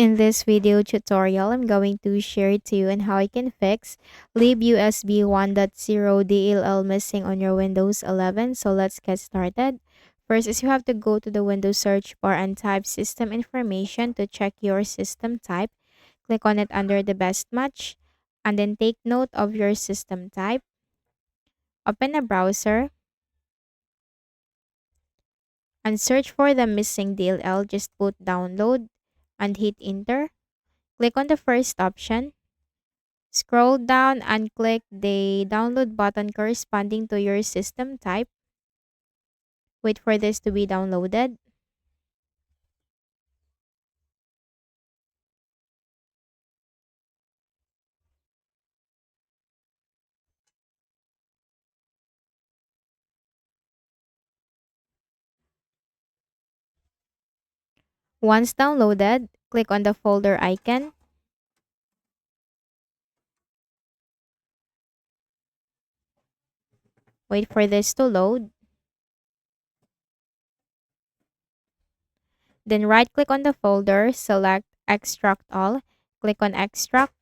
In this video tutorial, I'm going to share to you on how I can fix libUSB 1.0 DLL missing on your Windows 11. So let's get started. First is you have to go to the Windows search bar and type system information to check your system type. Click on it under the best match and then take note of your system type. Open a browser and search for the missing DLL. Just put download and hit enter. Click on the first option. Scroll down and click the download button corresponding to your system type. Wait for this to be downloaded. Once downloaded, click on the folder icon. Wait for this to load. Then right click on the folder, select extract all. Click on extract.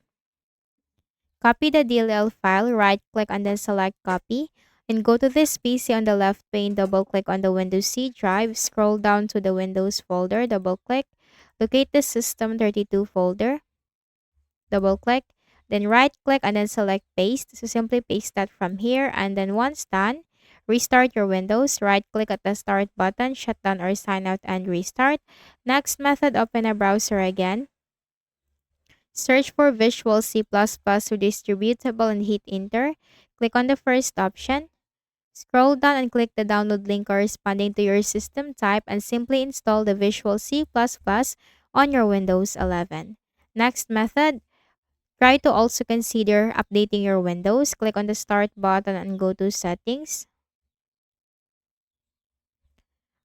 Copy the DLL file, right click and then select copy. And go to this PC on the left pane, double click on the Windows C drive, scroll down to the Windows folder, double click, locate the System32 folder, double click, then right click and then select paste. So simply paste that from here, and then once done, restart your Windows, right click at the start button, shut down or sign out and restart. Next method, open a browser again. Search for Visual C++ Redistributable and hit enter. Click on the first option. Scroll down and click the download link corresponding to your system type and simply install the Visual C++ on your Windows 11. Next method, try to also consider updating your Windows. Click on the Start button and go to Settings.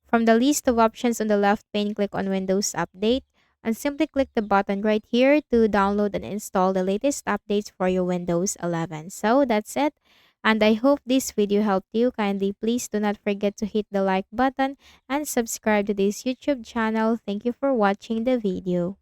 From the list of options on the left pane, click on Windows Update and simply click the button right here to download and install the latest updates for your Windows 11. So that's it. And I hope this video helped you. Kindly please do not forget to hit the like button and subscribe to this YouTube channel. Thank you for watching the video.